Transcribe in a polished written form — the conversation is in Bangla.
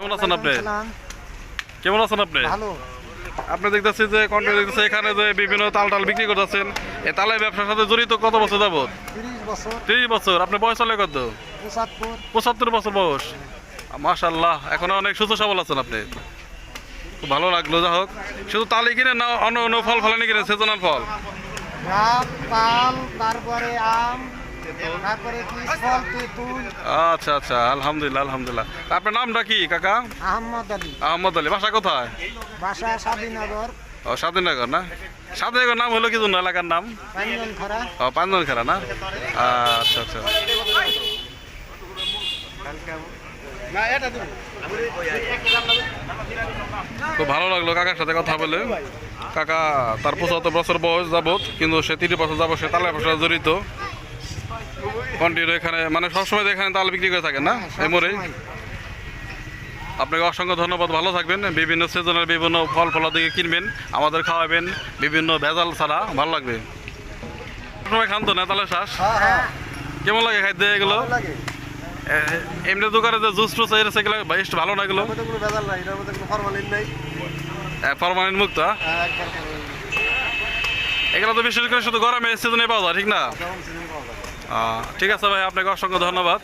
কেমন আছেন আপনি? কেমন আছেন আপনি? ভালো। আপনি দেখতেছি যে কন্টিনিউ দেখতেছি এখানে যে বিভিন্ন তাল বিক্রি করতেছেন। এই তালের ব্যবসার সাথে জড়িত কত বছর যাবত? 30 বছর। 30 বছর। আপনার বয়স হলে কত? 75। 75 বছর বয়স। মাশাআল্লাহ, এখনো অনেক সুস্থ সবল আছেন আপনি। খুব ভালো লাগলো। যা হোক, শুধু তালই কিনেন না অন্য অন্য ফল ফলানি কিনেন? সিজনাল ফল, ডাব, তাল, তারপরে আম, তারপরে ফল, তেঁতুল। আচ্ছা আচ্ছা, আলহামদুলিল্লাহ আলহামদুলিল্লাহ। আপনার নামটা কি কাকা? আহমদ আলী। আহমদ আলী। বাসা কোথায়? বাসা স্বাধীনগর, ও, স্বাধীনগর না? স্বাধীনগর নাম হলো কি জন্য এলাকার নাম? পাঞ্জনখারা। ও, পাঁচজনখারা না? আচ্ছা আচ্ছা। খুব ভালো লাগলো কাকার সাথে কথা বলে। কাকা তার 75 বছর বয়স যাবত, কিন্তু সে 30 বছর যাবত সে তালের ব্যবসা জড়িত। কন্টিনিউ এখানে মানে সবসময় এখানে তাল বিক্রি করে থাকেন না এই মোড়ে? আপনাকে অসংখ্য ধন্যবাদ, ভালো থাকবেন। বিভিন্ন সিজনের বিভিন্ন ফল দিকে কিনবেন, আমাদের খাওয়াবেন বিভিন্ন ভেজাল ছাড়া, ভালো লাগবে। সময় খান তো না তালের শ্বাস? কেমন লাগে খাইতে এগুলো? এমনি দোকানে যে জুস টুস এসে সেগুলো বেশ ভালো না এগুলো? ফরমালিন মুক্ত। এগুলো তো বিশেষ করে শুধু গরমে সিজনে পাওয়া যায়, ঠিক না? ঠিক আছে ভাই, আপনাকে অসংখ্য ধন্যবাদ।